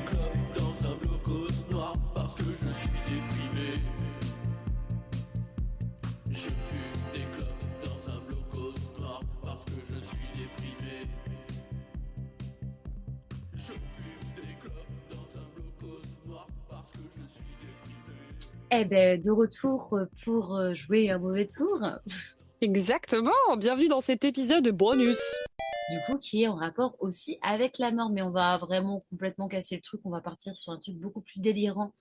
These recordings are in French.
clopes dans un blocos noir parce que je suis déprimé. Je fume des clopes dans un blocos noir parce que je suis déprimé. Je fume des clopes dans un blocos noir parce que je suis déprimé. Eh ben, de retour pour jouer un mauvais tour, Exactement, bienvenue dans cet épisode bonus. du coup, qui est en rapport aussi avec la mort. Mais on va vraiment complètement casser le truc. On va partir sur un truc beaucoup plus délirant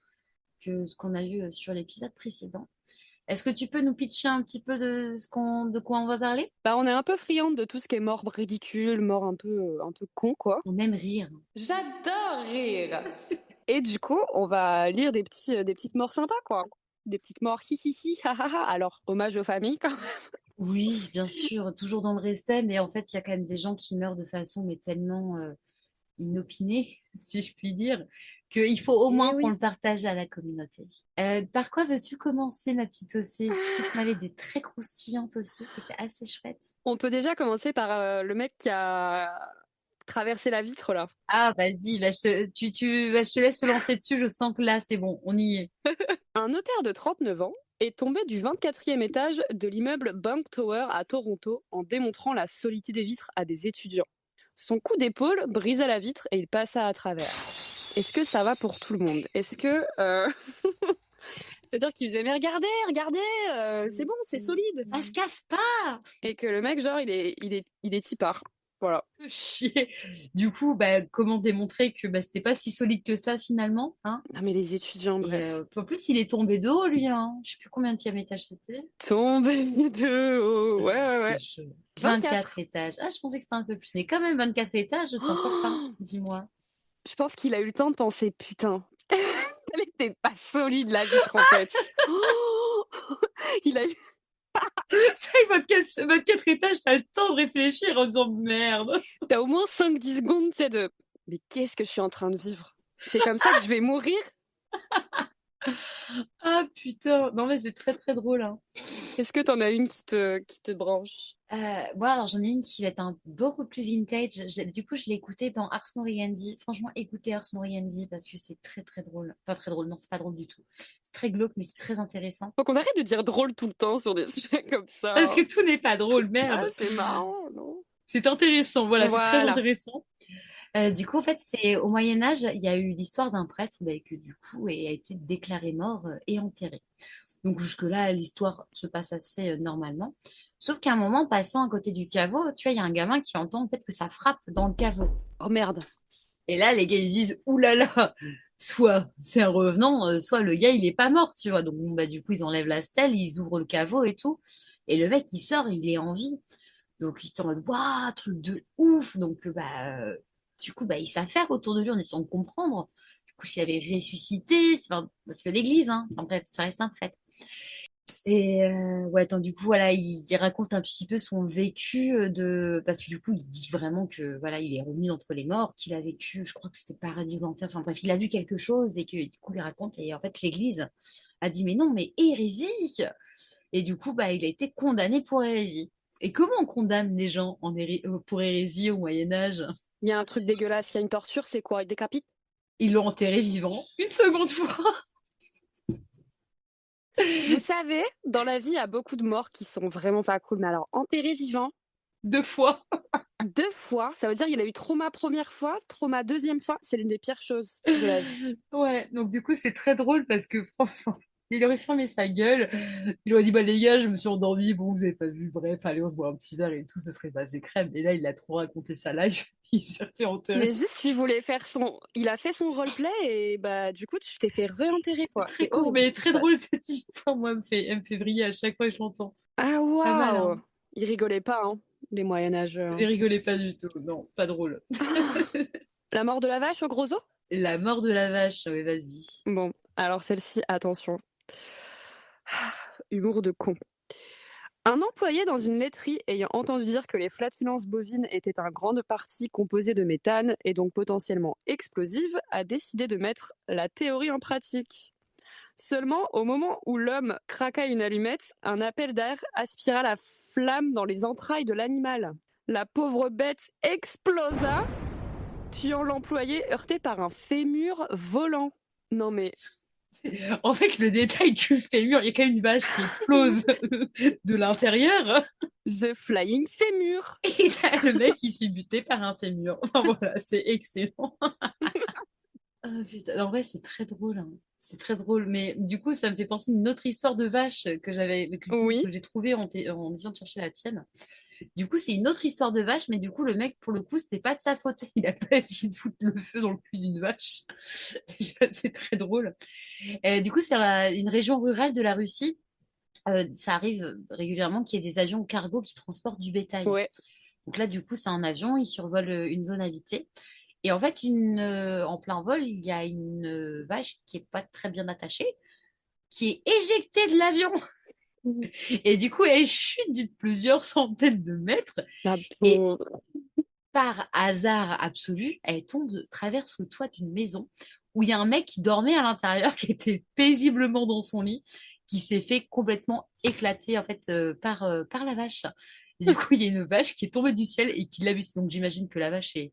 que ce qu'on a vu sur l'épisode précédent. Est-ce que tu peux nous pitcher un petit peu de quoi on va parler? Bah, on est un peu friande de tout ce qui est mort ridicule, mort un peu con, quoi. On aime rire. J'adore rire. Et du coup, on va lire des petites morts sympas, quoi. Des petites morts hi hi hi, ha ha ha. Alors, hommage aux familles, quand même. Oui, bien sûr, toujours dans le respect, mais en fait, il y a quand même des gens qui meurent de façon mais tellement inopinée, si je puis dire, qu'il faut au Eh moins qu'on oui. le partage à la communauté. Par quoi veux-tu commencer, ma petite Océ? Est-ce que tu m'avais des très croustillantes aussi, qui étaient assez chouettes? On peut déjà commencer par le mec qui a traversé la vitre, là. Ah, vas-y, bah, je te laisse se lancer dessus, je sens que là, c'est bon, on y est. Un notaire de 39 ans est tombé du 24e étage de l'immeuble Bank Tower à Toronto en démontrant la solidité des vitres à des étudiants. Son coup d'épaule brisa la vitre et il passa à travers. Est-ce que ça va pour tout le monde? Est-ce que... C'est-à-dire qu'il faisait, mais regardez, c'est bon, c'est solide. Ça se casse pas! Et que le mec, genre, il est tipard. Voilà. Chier. Du coup, bah, comment démontrer que bah, c'était pas si solide que ça finalement, hein? Non, mais les étudiants, Et bref. en plus, il est tombé de haut, lui, hein. Je sais plus combien de étage c'était. Tombé de haut. Ouais. C'est chaud. 24 24. étages. Ah, je pensais que c'était un peu plus. Mais quand même, 24 étages, je t'en sors pas. Oh, Dis-moi. je pense qu'il a eu le temps de penser, putain, elle était pas solide la vitre en fait. Oh, il a eu... C'est vrai que 24 étages, t'as le temps de réfléchir en disant merde. T'as au moins 5-10 secondes, tu sais, de... Mais qu'est-ce que je suis en train de vivre? C'est comme ça que je vais mourir? Ah putain. Non, mais c'est très très drôle, hein. Est-ce que t'en as une qui te branche? Bon, alors j'en ai une qui va être beaucoup plus vintage. Du coup, je l'ai écoutée dans Ars Moriendi. Franchement, écoutez Ars Moriendi parce que c'est très très drôle. Enfin, très drôle. Non, c'est pas drôle du tout. C'est très glauque, mais c'est très intéressant. Faut qu'on arrête de dire drôle tout le temps sur des sujets comme ça, Parce hein. que tout n'est pas drôle, Ah, merde. c'est marrant, non? C'est intéressant. Voilà, c'est très Voilà. intéressant. Du coup, en fait, c'est au Moyen Âge, il y a eu l'histoire d'un prêtre bah, qui, du coup, a été déclaré mort et enterré. Donc jusque-là, l'histoire se passe assez normalement. Sauf qu'à un moment, passant à côté du caveau, tu vois, il y a un gamin qui entend en fait que ça frappe dans le caveau. Oh merde. Et là, les gars, ils disent, ouh là là, soit c'est un revenant, soit le gars, il est pas mort, tu vois. Donc, bon, bah, du coup, ils enlèvent la stèle, ils ouvrent le caveau et tout. Et le mec, il sort, il est en vie. Donc, ils sont en mode, waouh, truc de ouf. Donc, du coup, bah, ils s'affairent autour de lui en essayant de comprendre. Du coup, s'il avait ressuscité, enfin, parce que l'église, hein, en bref, ça reste un prêtre. Et ouais, attends, du coup, voilà, il raconte un petit peu son vécu parce que du coup, il dit vraiment que voilà, il est revenu d'entre les morts, qu'il a vécu, je crois que c'était paradis ou l'enfer, enfin bref, il a vu quelque chose et que du coup, il raconte et en fait, l'Église a dit mais non, mais hérésie! Et du coup, bah, il a été condamné pour hérésie. Et comment on condamne les gens pour hérésie au Moyen Âge? Il y a un truc dégueulasse, il y a une torture, c'est quoi? Il décapite? Ils l'ont enterré vivant une seconde fois, Vous savez, dans la vie, il y a beaucoup de morts qui sont vraiment pas cool. Mais alors, enterré vivant, 2 fois. 2 fois, ça veut dire qu'il a eu trauma première fois, trauma deuxième fois, c'est l'une des pires choses de la vie. Ouais, donc du coup, c'est très drôle parce que franchement, il aurait fermé sa gueule. Il aurait dit, bah les gars, je me suis endormi, bon, vous avez pas vu, bref, allez, on se boit un petit verre et tout, ça serait passé crème. Et là, il a trop raconté sa life, il s'est fait Mais enterrer. juste, il voulait faire son... Il a fait son roleplay et bah du coup, tu t'es fait réenterrer, C'est quoi. très C'est court, horrible mais ce qui se très drôle passe. cette histoire. Moi, elle me fait briller à chaque fois que je l'entends. Ah Pas mal, hein. waouh! Il rigolait pas, hein, les moyenâgeux, Ne hein. rigolez pas du tout, non, pas drôle. La mort de la vache au gros os? La mort de la vache, ouais, vas-y. Bon, alors celle-ci, attention. Humour de con. Un employé dans une laiterie ayant entendu dire que les flatulences bovines étaient en grande partie composées de méthane et donc potentiellement explosives a décidé de mettre la théorie en pratique. Seulement, au moment où l'homme craqua une allumette, un appel d'air aspira la flamme dans les entrailles de l'animal. La pauvre bête explosa tuant l'employé heurté par un fémur volant. Non mais, En fait, le détail du fémur, il y a quand même une vache qui explose de l'intérieur. the flying fémur. Et t'as le mec qui se fait buter par un fémur. Enfin voilà, c'est excellent. Ah, putain. En vrai, c'est très drôle, hein. C'est très drôle. Mais du coup, ça me fait penser à une autre histoire de vache Oui. que j'ai trouvée en essayant de chercher la tienne. Du coup, c'est une autre histoire de vache, mais du coup, le mec, pour le coup, c'était pas de sa faute. Il a pas essayé de foutre le feu dans le cul d'une vache. Déjà, c'est très drôle. Du coup, c'est une région rurale de la Russie. Ça arrive régulièrement qu'il y ait des avions cargo qui transportent du bétail. Ouais. Donc là, du coup, c'est un avion, il survole une zone habitée. Et en fait, en plein vol, il y a une vache qui est pas très bien attachée, qui est éjectée de l'avion. Et du coup, elle chute de plusieurs centaines de mètres. La Et pauvre. par hasard absolu, elle traverse le toit d'une maison où il y a un mec qui dormait à l'intérieur, qui était paisiblement dans son lit, qui s'est fait complètement éclater en fait par la vache. Et du coup, il y a une vache qui est tombée du ciel et qui l'a vue. Donc j'imagine que la vache est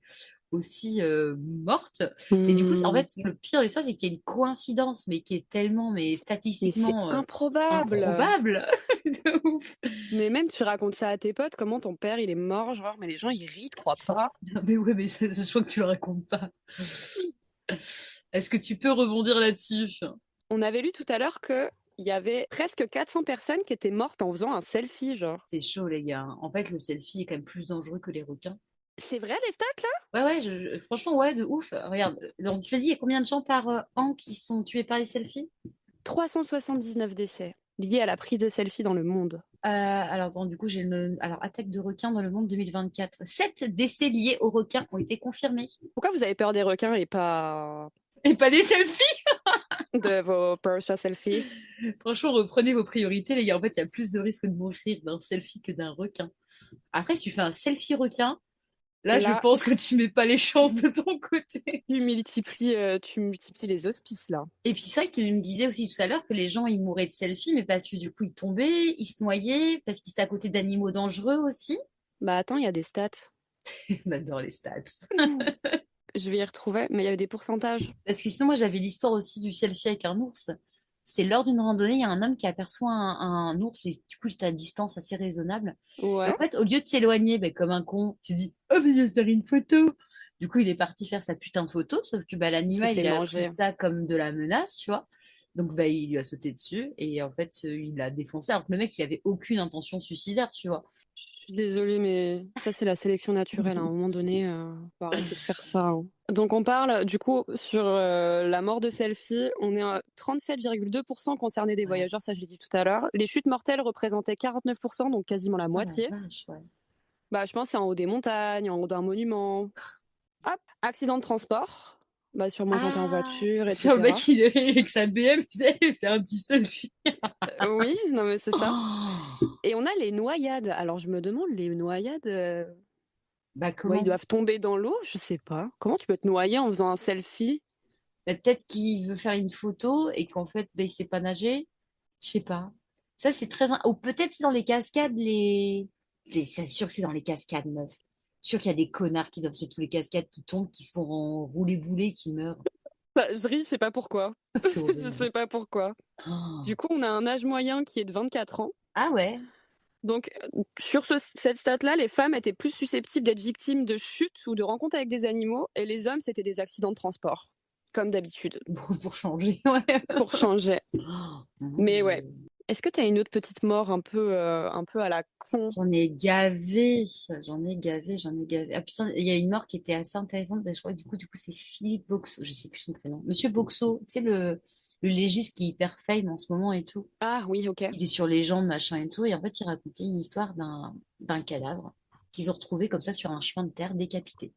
aussi morte. Et du coup, en Hmm. fait, le pire de l'histoire, c'est qu'il y a une coïncidence, mais qui est tellement, mais Mais c'est statistiquement improbable. improbable. De ouf. Mais même tu racontes ça à tes potes, comment ton père il est mort, genre, mais les gens ils rient, tu crois pas? Mais ouais, mais je crois que tu le racontes pas. Est-ce que tu peux rebondir là-dessus? On avait lu tout à l'heure que il y avait presque 400 personnes qui étaient mortes en faisant un selfie, genre. C'est chaud, les gars. En fait, le selfie est quand même plus dangereux que les requins. C'est vrai les stats là? Ouais, ouais, franchement, ouais, de ouf. Regarde, donc tu as dit, il y a combien de gens par an qui sont tués par les selfies? 379 décès liés à la prise de selfie dans le monde. Alors, attends, du coup, Alors, attaque de requins dans le monde 2024. 7 décès liés aux requins ont été confirmés. Pourquoi vous avez peur des requins et pas Et pas des selfies! de vos peurs selfies? Franchement, reprenez vos priorités, les gars. En fait, il y a plus de risques de mourir d'un selfie que d'un requin. Après, si tu fais un selfie requin, là, je Là, pense que tu mets pas les chances de ton côté. tu multiplies les auspices là. Et puis ça, tu me disais aussi tout à l'heure que les gens, ils mouraient de selfie, mais parce que du coup, ils tombaient, ils se noyaient, parce qu'ils étaient à côté d'animaux dangereux aussi. Bah attends, il y a des stats. On adore les stats. Je vais y retrouver, mais il y avait des pourcentages. Parce que sinon, moi, j'avais l'histoire aussi du selfie avec un ours. C'est lors d'une randonnée, il y a un homme qui aperçoit un ours et du coup, il est à distance assez raisonnable. Et en Ouais, fait, au lieu de s'éloigner, ben, comme un con, il s'est dit, oh, mais je vais faire une photo. Du coup, il est parti faire sa putain de photo, sauf que bah, il s'est l'animal, fait il a pris manger. ça comme de la menace, tu vois. Donc, bah, il lui a sauté dessus et en fait, il l'a défoncé. Alors que le mec, il avait aucune intention suicidaire, tu vois. Je suis désolée, mais ça, c'est la sélection naturelle. À un moment donné, faut arrêter de faire ça, hein. Donc, on parle, du coup, sur la mort de selfie. On est à 37,2% concernés des Ouais. voyageurs, ça, je l'ai dit tout à l'heure. Les chutes mortelles représentaient 49%, donc quasiment la Putain, la moitié. vache, ouais. Bah, je pense que c'est en haut des montagnes, en haut d'un monument. Hop, accident de transport. Bah, sûrement quand t'es en Ah, voiture, sur le etc. mec, il est avec sa BM, il fait un petit selfie. Oui, non, mais c'est ça. Oh, Et on a les noyades. Alors, je me demande, les noyades, bah, ouais, ils comment? doivent tomber dans l'eau, je sais pas. Comment tu peux te noyer en faisant un selfie? Bah, peut-être qu'il veut faire une photo et qu'en fait, bah, il sait pas nager. Je sais pas. Ça, c'est très... Ou peut-être c'est dans les cascades, C'est sûr que c'est dans les cascades, meuf. Sûr qu'il y a des connards qui doivent se mettre sous les cascades, qui tombent, qui se font rouler boulet, qui meurent. Bah, je ris, je sais pas pourquoi. C'est Je horrible. sais pas pourquoi. Oh. Du coup, on a un âge moyen qui est de 24 ans. Ah ouais. Donc, sur cette stat-là, les femmes étaient plus susceptibles d'être victimes de chutes ou de rencontres avec des animaux, et les hommes, c'était des accidents de transport, comme d'habitude, Bon, pour changer, ouais. pour changer. Oh, mon Mais ouais. Dieu. Est-ce que t'as une autre petite mort un peu à la con? J'en ai gavé, j'en ai gavé. Ah putain, il y a une mort qui était assez intéressante, parce que je crois que du coup, c'est Philippe Boxo, je sais plus son prénom. Monsieur Boxo, tu sais, le légiste qui est hyper fame en ce moment et tout. Ah oui, ok. Il est sur les jambes, machin et tout. Et en fait, il racontait une histoire d'un cadavre qu'ils ont retrouvé comme ça sur un chemin de terre décapité.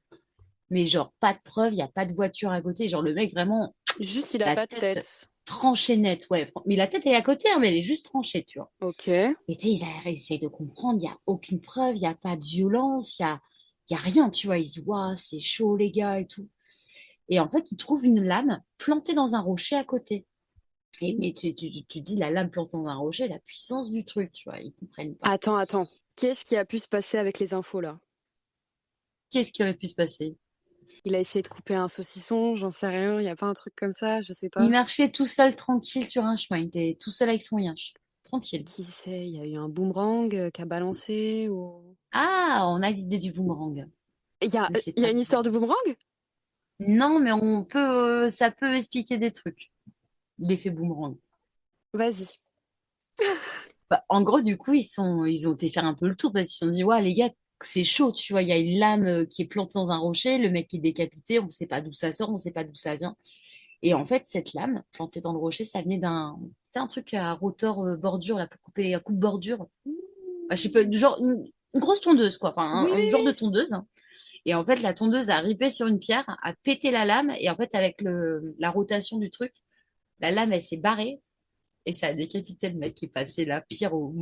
Mais genre, pas de preuve, il n'y a pas de voiture à côté. Genre, le mec, vraiment, Juste, il a la pas de tête tête. tranchée nette, ouais. Mais la tête, elle est à côté, hein, mais elle est juste tranchée, tu vois. Ok. Et tu sais, ils essayent de comprendre, il n'y a aucune preuve, il n'y a pas de violence, il y a rien, tu vois. Ils disent, waouh, c'est chaud, les gars, et tout. Et en fait, ils trouvent une lame plantée dans un rocher à côté. Et, mais tu dis, la lame plantée dans un rocher, la puissance du truc, tu vois, ils comprennent pas. Attends. Qu'est-ce qui a pu se passer avec les infos là? Qu'est-ce qui aurait pu se passer? Il a essayé de couper un saucisson, j'en sais rien, il y a pas un truc comme ça, je sais Il pas. marchait tout seul, tranquille, sur un chemin. Il était tout seul avec son yinche. Tranquille. Qui sait, il y a eu un boomerang qui a balancé ou... Ah, on a l'idée du boomerang. Je sais Il y a pas. une histoire de boomerang? Non, mais ça peut expliquer des trucs. L'effet boomerang. Vas-y. Bah, en gros, du coup, ils ont été faire un peu le tour parce qu'ils se sont dit, ouais, les gars, c'est chaud, tu vois, il y a une lame qui est plantée dans un rocher, le mec qui est décapité, on ne sait pas d'où ça sort, on ne sait pas d'où ça vient. Et en fait, cette lame plantée dans le rocher, ça venait c'est un truc à rotor bordure, là, pour couper, à coupe bordure. Bah, je sais pas, genre, une grosse tondeuse, quoi, enfin, Oui, un oui, genre de oui. tondeuse. Et en fait, la tondeuse a ripé sur une pierre, a pété la lame, et en fait, avec la rotation du truc, la lame, elle s'est barrée, et ça a décapité le mec qui est passé la pire au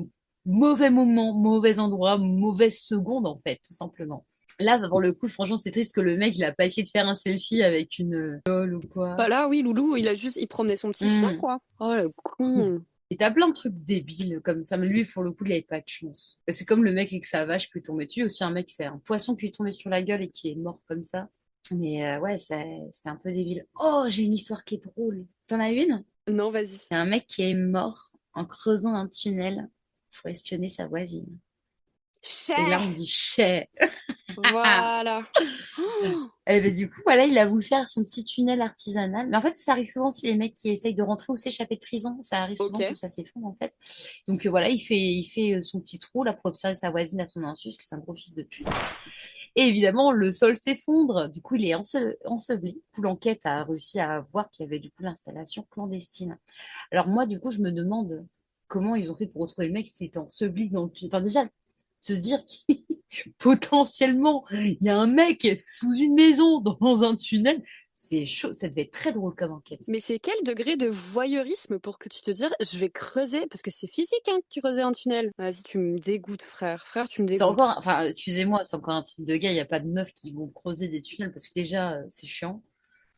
mauvais moment, mauvais endroit, mauvaise seconde, en fait, tout simplement. Là, pour le coup, franchement, c'est triste que le mec, il a pas essayé de faire un selfie avec une lol ou quoi. Bah là, oui, Loulou, il promenait son petit chien, Hmm. quoi. Oh, le con. Et t'as plein de trucs débiles comme ça, mais lui, pour le coup, il avait pas de chance. C'est comme le mec avec sa vache qui lui est tombé dessus. Aussi, un mec, c'est un poisson qui lui est tombé sur la gueule et qui est mort comme ça. Mais ouais, c'est un peu débile. Oh, j'ai une histoire qui est drôle. T'en as une? Non, vas-y. Il y a un mec qui est mort en creusant un tunnel pour espionner sa voisine. Et là, on Chais. dit chais. Voilà. Oh, Et ben, du coup, voilà, il a voulu faire son petit tunnel artisanal. Mais en fait, ça arrive souvent si les mecs qui essayent de rentrer ou s'échapper de prison. Ça arrive souvent que ok. ça s'effondre, en fait. Donc voilà, il fait son petit trou là pour observer sa voisine à son insu, parce que c'est un gros fils de pute. Et évidemment, le sol s'effondre. Du coup, il est enseveli. Du coup, l'enquête a réussi à voir qu'il y avait du coup l'installation clandestine. Alors moi, du coup, je me demande comment ils ont fait pour retrouver le mec s'il était enseveli dans le tunnel. Enfin, déjà, se dire potentiellement, il y a un mec sous une maison dans un tunnel, c'est chaud. Ça devait être très drôle comme enquête. Mais c'est quel degré de voyeurisme pour que tu te dises, je vais creuser, parce que c'est physique, hein, que tu creuses un tunnel. Vas-y, tu me dégoûtes, frère. Frère, tu me C'est encore, dégoûtes. enfin, excusez-moi, c'est encore un truc de gars. Il n'y a pas de meufs qui vont creuser des tunnels parce que déjà, c'est chiant.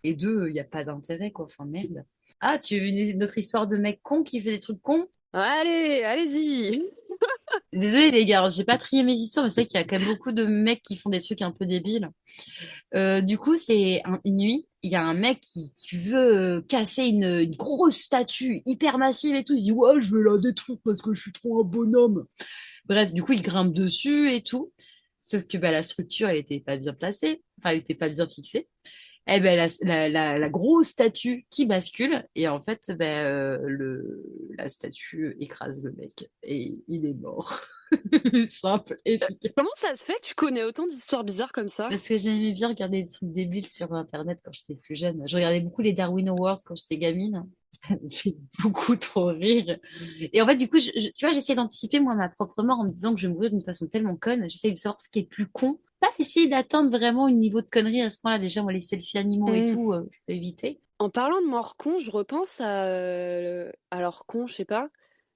Et deux, il n'y a pas d'intérêt, quoi. Enfin, merde. Ah, tu veux une autre histoire de mec con qui fait des trucs cons? Allez, allez-y. Désolée, les gars, j'ai pas trié mes histoires, mais c'est vrai qu'il y a quand même beaucoup de mecs qui font des trucs un peu débiles. Du coup, une nuit, il y a un mec qui veut casser une grosse statue hyper massive et tout. Il se dit, ouais, je vais la détruire parce que je suis trop un bonhomme. Bref, du coup, il grimpe dessus et tout. Sauf que bah, la structure, elle était pas bien placée. Enfin, elle était pas bien fixée. Eh ben, la grosse statue qui bascule. Et en fait, ben, la statue écrase le mec. Et il est mort. Simple, Comment efficace. ça se fait que tu connais autant d'histoires bizarres comme ça? Parce que j'aimais bien regarder des trucs débiles sur Internet quand j'étais plus jeune. Je regardais beaucoup les Darwin Awards quand j'étais gamine. Ça me fait beaucoup trop rire. Et en fait, du coup, tu vois, j'essayais d'anticiper, moi, ma propre mort en me disant que je mourrais d'une façon tellement conne. J'essayais de savoir ce qui est plus con. Pas essayer d'atteindre vraiment un niveau de connerie à ce point-là. Déjà, moi, les selfies animaux et Hmm. tout, je peux éviter. En parlant de mort con, je repense à... alors con, je sais pas.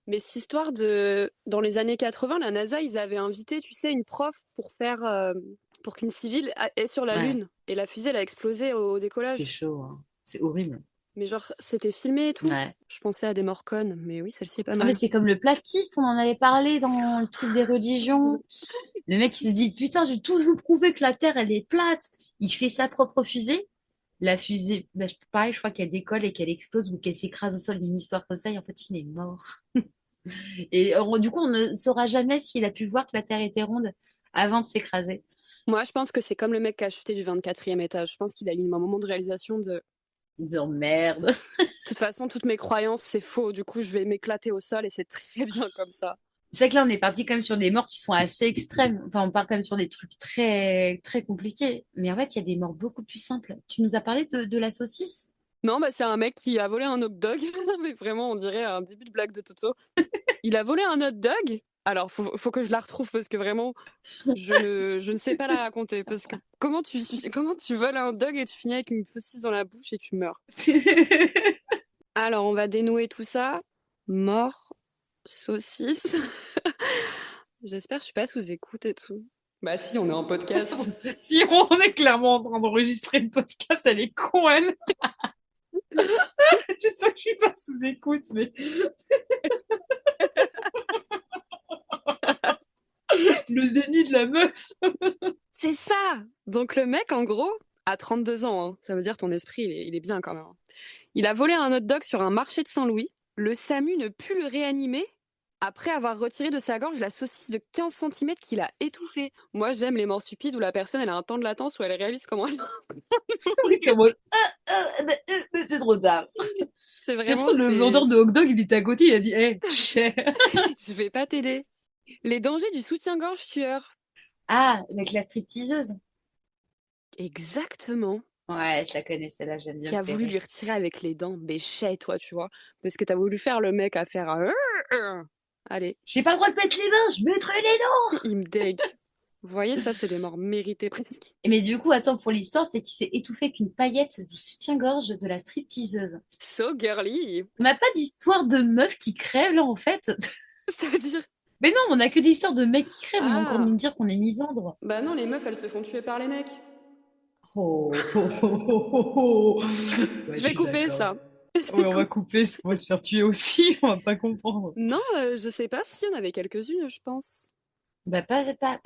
Mais cette histoire de... Dans les années 80, la NASA, ils avaient invité, tu sais, une prof pour faire... pour qu'une civile aille sur la Ouais, Lune. Et la fusée, elle a explosé au c'est décollage. chaud, hein. C'est horrible. Mais genre, c'était filmé et tout. Ouais. Je pensais à des morts connes, mais oui, celle-ci est pas Ah, mais mal. c'est comme le platiste, on en avait parlé dans le truc des religions. Le mec, il se dit, putain, je vais tous vous prouver que la Terre, elle est plate. Il fait sa propre fusée. La fusée, bah, pareil, je crois qu'elle décolle et qu'elle explose ou qu'elle s'écrase au sol, une histoire comme ça, et en fait, il est mort. Et du coup, on ne saura jamais s'il a pu voir que la Terre était ronde avant de s'écraser. Moi, je pense que c'est comme le mec qui a chuté du 24e étage. Je pense qu'il a eu un moment de réalisation de... Disant merde. De toute façon, toutes mes croyances, c'est faux. Du coup, je vais m'éclater au sol et c'est très bien comme ça. C'est vrai que là, on est parti quand même sur des morts qui sont assez extrêmes. Enfin, on part quand même sur des trucs très, très compliqués. Mais en fait, il y a des morts beaucoup plus simples. Tu nous as parlé de la saucisse? Non, bah c'est un mec qui a volé un hot dog. Mais vraiment, on dirait un début de blague de Toto. Il a volé un hot dog. Alors, faut que je la retrouve parce que vraiment, je ne sais pas la raconter. Parce que comment tu voles un hot dog et tu finis avec une saucisse dans la bouche et tu meurs. Alors, on va dénouer tout ça. Mort, saucisse. J'espère que je suis pas sous écoute et tout. Bah si, on est en podcast. Si on est clairement en train d'enregistrer le podcast, elle est con, elle. J'espère que je suis pas sous écoute, mais le déni de la meuf. C'est ça! Donc le mec, en gros, À 32 ans, hein. Ça veut dire ton esprit, il est bien quand même. Il a volé un hot dog sur un marché de Saint-Louis. Le SAMU ne put le réanimer après avoir retiré de sa gorge la saucisse de 15 centimètres qu'il a étouffée. Moi, j'aime les morts stupides où la personne elle a un temps de latence où elle réalise comment elle Oui, c'est en mode, mais c'est trop tard. C'est Ça se vraiment, trouve, le vendeur de hot dog, il était à côté, il a dit, cher. Je vais pas t'aider. Les dangers du soutien-gorge tueur. Ah, avec la stripteaseuse. Exactement. Ouais, je la connais, celle-là, j'aime bien Qui me a faire voulu rire. lui retirer avec les dents. Mais chais, toi, tu vois. Parce que t'as voulu faire le mec à faire un. Allez, J'ai pas le droit de mettre les mains, je mettrai les dents. il me dégue. Vous voyez, ça, c'est des morts méritées presque. Mais du coup, attends, pour l'histoire, c'est qu'il s'est étouffé avec une paillette du soutien-gorge de la stripteaseuse. So girly. On n'a pas d'histoire de meuf qui crève, là, en fait. C'est-à-dire. Mais non, on a que d'histoires de mecs qui crèvent. On va encore Ah. nous dire qu'on est misandre. Bah non, les meufs, elles se font tuer par les mecs. Oh, oh, oh, oh, oh, oh. Ouais, Je je vais suis couper d'accord. ça. Ouais, on va couper, on va se faire tuer aussi, on va pas comprendre. Non, je sais pas s'il y en avait quelques-unes, je pense. Bah, pas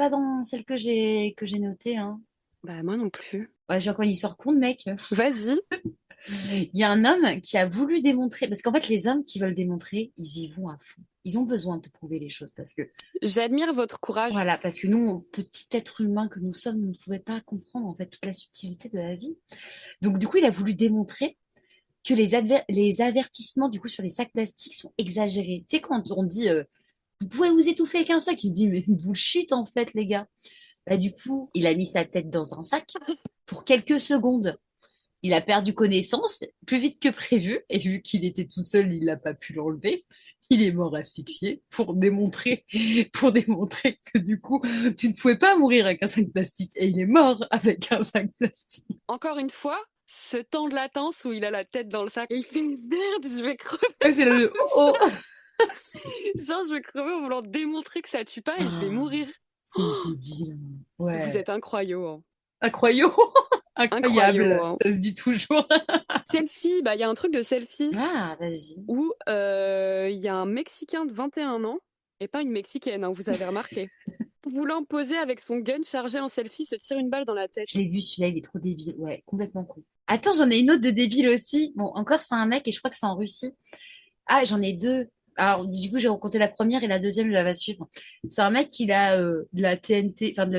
dans celle que j'ai notée, hein. Bah moi non plus. Ouais, j'ai encore une histoire con de mec. Vas-y. Il y a un homme qui a voulu démontrer, parce qu'en fait, les hommes qui veulent démontrer, ils y vont à fond. Ils ont besoin de te prouver les choses parce que, J'admire votre courage. voilà, parce que nous, petit être humain que nous sommes, nous ne pouvons pas comprendre en fait toute la subtilité de la vie. Donc, du coup, il a voulu démontrer que les avertissements du coup sur les sacs plastiques sont exagérés. Tu sais, quand on dit vous pouvez vous étouffer avec un sac, il se dit mais bullshit en fait, les gars. Bah, du coup, il a mis sa tête dans un sac pour quelques secondes. Il a perdu connaissance plus vite que prévu, et vu qu'il était tout seul, il n'a pas pu l'enlever. Il est mort asphyxié pour démontrer que du coup, tu ne pouvais pas mourir avec un sac plastique. Et il est mort avec un sac plastique. Encore une fois, ce temps de latence où il a la tête dans le sac et il fait merde, je vais crever. Ouais, c'est le oh. Genre, je vais crever en voulant démontrer que ça tue pas et je vais mourir. C'est débile. Ouais. Vous êtes incroyable. Hein. Incroyable. Incroyable. Hein. Ça se dit toujours. Selfie, bah il y a un truc de selfie Ah, vas-y. où il y a un Mexicain de 21 ans et pas une Mexicaine, hein, vous avez remarqué. Voulant poser avec son gun chargé en selfie, se tire une balle dans la tête. Je l'ai vu celui-là, il est trop débile. Ouais, complètement con. Attends, j'en ai une autre de débile aussi. Bon, encore, c'est un mec et je crois que c'est en Russie. Ah, j'en ai deux. Alors, du coup, j'ai rencontré la première et la deuxième, je la vais suivre. C'est un mec qui a de la TNT, enfin,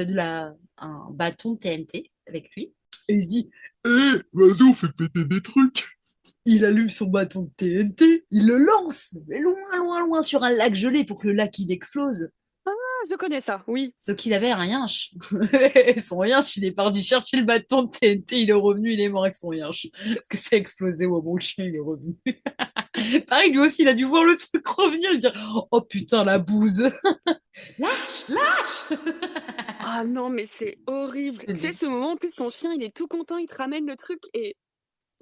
un bâton de TNT avec lui. Et il se dit, vas-y, on fait péter des trucs. Il allume son bâton de TNT, il le lance, mais loin, loin, loin sur un lac gelé pour que le lac, il explose. Ah, je connais ça, oui. Sauf qu'il avait un yinche. Son yinche, il est parti chercher le bâton de TNT, il est revenu, il est mort avec son yinche. Parce que ça a explosé au moment où le chien, il est revenu. Pareil, lui aussi, il a dû voir le truc revenir et dire oh putain, la bouse. Lâche, lâche. Ah non, mais c'est horrible. Tu sais, ce moment, en plus, ton chien, il est tout content, il te ramène le truc et...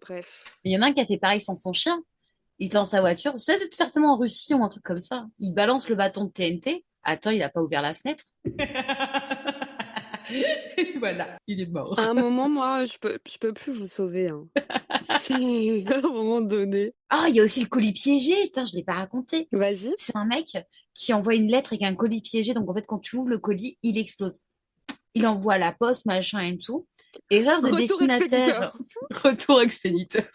Bref. Mais il y en a un qui a fait pareil sans son chien. Il était dans sa voiture, c'est certainement en Russie ou un truc comme ça. Il balance le bâton de TNT. Attends, il a pas ouvert la fenêtre. Voilà, il est mort. À un moment, moi, je peux plus vous sauver. Hein. C'est à un moment donné. Ah, il y a aussi le colis piégé. Putain, je l'ai pas raconté. Vas-y. C'est un mec qui envoie une lettre avec un colis piégé. Donc, en fait, quand tu ouvres le colis, il explose. Il envoie à la poste, machin et tout. Erreur de Retour destinataire. expéditeur. Retour expéditeur.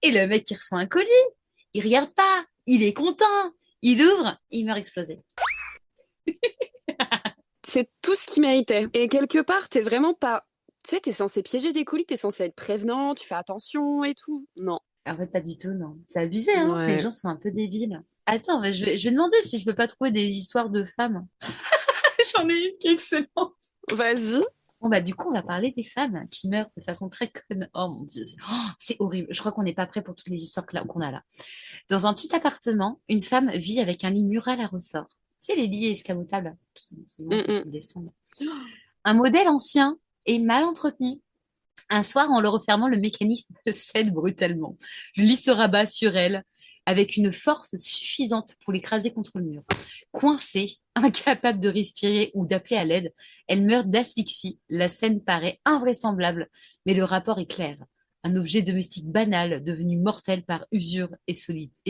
Et le mec, il reçoit un colis. Il regarde pas. Il est content. Il ouvre. Il meurt explosé. C'est tout ce qu'il méritait. Et quelque part, t'es vraiment pas... Tu sais, t'es censé piéger des colis, t'es censé être prévenant, tu fais attention et tout. Non. En fait, pas du tout, non. C'est abusé, hein. Ouais. Les gens sont un peu débiles. Attends, je vais demander si je peux pas trouver des histoires de femmes. J'en ai une qui est excellente. Vas-y. Bon, bah, du coup, on va parler des femmes qui meurent de façon très conne. Oh mon Dieu, c'est horrible. Je crois qu'on n'est pas prêt pour toutes les histoires qu'on a là. Dans un petit appartement, une femme vit avec un lit mural à ressort. Tu sais, les lits escamotables qui montent et qui descendent. Un modèle ancien et mal entretenu. Un soir, en le refermant, le mécanisme cède brutalement. Le lit se rabat sur elle avec une force suffisante pour l'écraser contre le mur. Coincée, incapable de respirer ou d'appeler à l'aide, elle meurt d'asphyxie. La scène paraît invraisemblable, mais le rapport est clair. Un objet domestique banal devenu mortel par usure et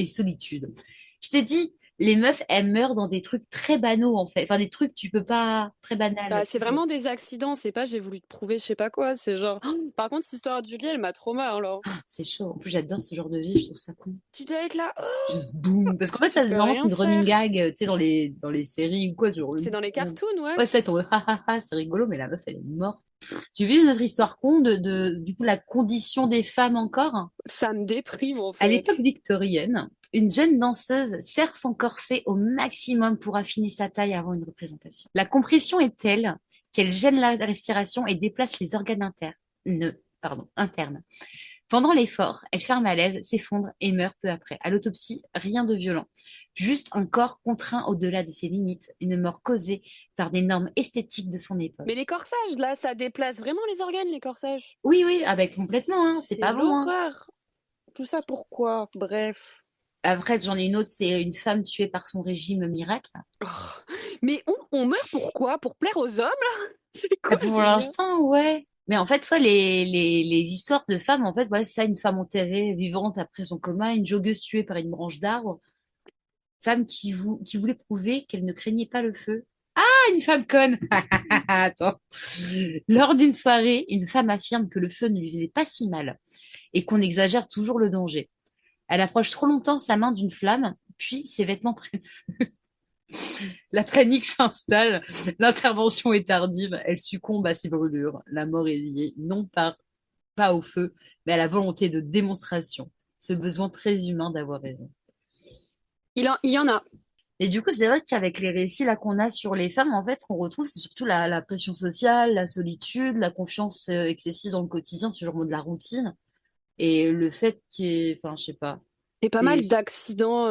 solitude. Je t'ai dit, les meufs, elles meurent dans des trucs très banaux, en fait. Enfin, des trucs, tu peux pas, très banals. Bah, c'est vraiment des accidents, c'est pas j'ai voulu te prouver je sais pas quoi, c'est genre par contre, cette histoire du lit, elle m'a trauma alors. C'est chaud. En plus, j'adore ce genre de vie, je trouve ça cool. Tu dois être là, oh, Juste boum. Parce qu'en fait, tu peux normalement, c'est rien une running faire. gag, tu sais, dans les séries ou quoi. Genre, C'est dans les cartoons, ouais. ouais, c'est ton ha ha ha, c'est rigolo, mais la meuf, elle est morte. Tu as vu notre histoire con du coup, la condition des femmes encore? Ça me déprime en À fait. l'époque victorienne, une jeune danseuse serre son corset au maximum pour affiner sa taille avant une représentation. La compression est telle qu'elle gêne la respiration et déplace les organes internes. Pendant l'effort, elle fait un malaise, s'effondre et meurt peu après. À l'autopsie, rien de violent. Juste un corps contraint au-delà de ses limites, une mort causée par des normes esthétiques de son époque. Mais les corsages, là, ça déplace vraiment les organes, les corsages. Oui, oui, avec complètement, hein, c'est pas bon, hein. l'horreur. Tout ça pourquoi? Bref. Après, j'en ai une autre, c'est une femme tuée par son régime miracle. Oh. Mais on meurt pourquoi? Pour plaire aux hommes, là? C'est quoi le Pour délire? l'instant, ouais. Mais en fait, ouais, les histoires de femmes, en fait, voilà, c'est ça, une femme enterrée, vivante après son coma, une joggeuse tuée par une branche d'arbre, femme qui voulait prouver qu'elle ne craignait pas le feu. Ah, une femme conne! Attends. Lors d'une soirée, une femme affirme que le feu ne lui faisait pas si mal et qu'on exagère toujours le danger. Elle approche trop longtemps sa main d'une flamme, puis ses vêtements prennent feu. La panique s'installe, l'intervention est tardive, elle succombe à ses brûlures. La mort est liée non pas au feu, mais à la volonté de démonstration, ce besoin très humain d'avoir raison. Il y en a. Et du coup, c'est vrai qu'avec les récits là qu'on a sur les femmes, en fait, ce qu'on retrouve, c'est surtout la pression sociale, la solitude, la confiance excessive dans le quotidien, toujours de la routine, et le fait enfin, je sais pas, C'est pas c'est mal d'accidents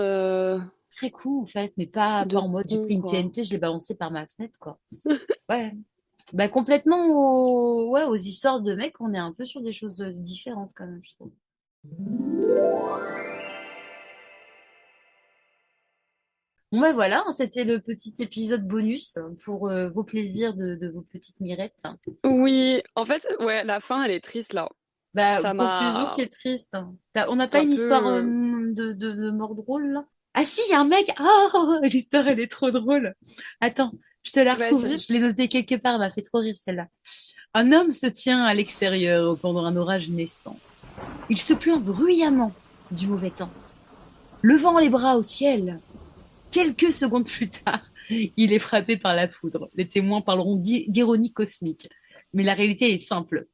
très cool en fait, mais pas de en mode j'ai cons, pris une quoi. TNT, je l'ai balancé par ma fenêtre, quoi. Ouais. Bah, complètement ouais, aux histoires de mecs, on est un peu sur des choses différentes quand même, je trouve. Bon, bah voilà, hein, c'était le petit épisode bonus pour vos plaisirs de vos petites mirettes. Oui, en fait, ouais, la fin, elle est triste, là. Bah, Ça conclusion m'a qui est triste. On n'a pas un une histoire peu... de mort drôle là? Ah si, il y a un mec! Oh, l'histoire elle est trop drôle. Attends, je te la retrouve. Vas-y. Je l'ai notée quelque part, elle m'a fait trop rire celle-là. Un homme se tient à l'extérieur pendant un orage naissant. Il se plaint bruyamment du mauvais temps, levant les bras au ciel. Quelques secondes plus tard, il est frappé par la foudre. Les témoins parleront d'ironie cosmique. Mais la réalité est simple.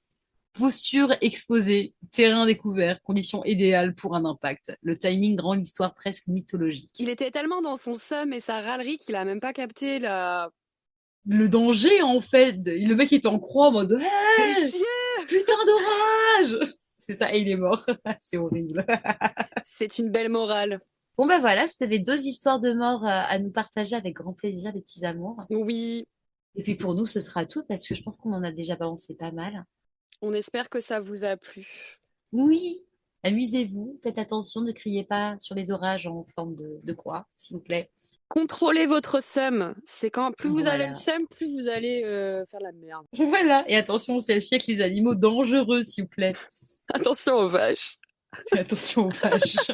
Posture exposée, terrain découvert, conditions idéales pour un impact. Le timing rend l'histoire presque mythologique. Il était tellement dans son seum et sa râlerie qu'il a même pas capté la... Le danger, en fait, le mec est en croix en mode Fais hey, chier! putain d'orage! C'est ça, et il est mort. C'est horrible. C'est une belle morale. Bon ben voilà, c'était deux histoires de mort à nous partager avec grand plaisir, les petits amours. Oui, Et puis pour nous, ce sera tout parce que je pense qu'on en a déjà balancé pas mal. on espère que ça vous a plu. Oui, amusez-vous, faites attention, ne criez pas sur les orages en forme de croix, s'il vous plaît. Contrôlez votre seum. C'est quand plus vous avez le Voilà. seum, plus vous allez faire la merde. Voilà, et attention au selfie avec les animaux dangereux, s'il vous plaît. Attention aux vaches. Et attention aux vaches.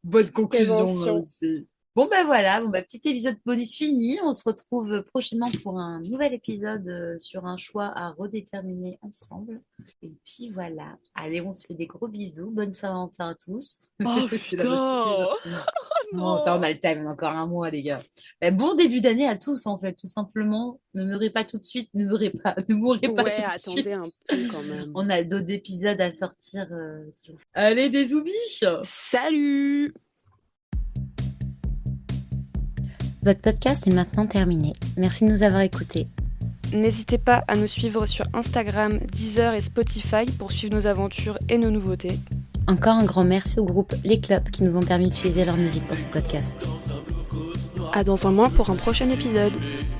Bonne conclusion là Prévention. aussi. Bon ben voilà, bon ben petit épisode bonus fini. On se retrouve prochainement pour un nouvel épisode sur un choix à redéterminer ensemble. Et puis voilà. Allez, on se fait des gros bisous. Bonne Saint-Valentin à tous. Oh C'est la vache qui putain! crie. Non, ça on a le time, on a encore un mois les gars. Ben, bon début d'année à tous en fait, tout simplement. Ne meurez pas tout de suite, ne mourrez pas Ouais, tout de suite. attendez un peu quand même. On a d'autres épisodes à sortir. Allez, des zoubiches! Salut! Votre podcast est maintenant terminé. Merci de nous avoir écoutés. N'hésitez pas à nous suivre sur Instagram, Deezer et Spotify pour suivre nos aventures et nos nouveautés. Encore un grand merci au groupe Les Clubs qui nous ont permis d'utiliser leur musique pour ce podcast. À dans un mois pour un prochain épisode.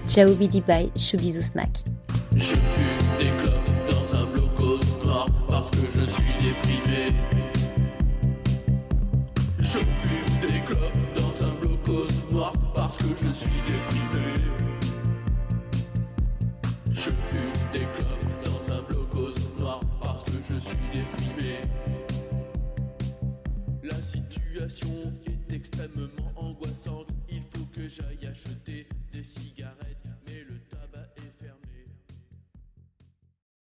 Ciao bidi bye, chou bisous smack. Je fume des clopes dans un blocos noir parce que je suis déprimé. Je fume des clopes dans un blocos noir parce que je suis déprimé. Je fume des clopes dans un blocos noir parce que je suis déprimé. La situation était extrêmement angoissante. Il faut que j'aille acheter des cigarettes.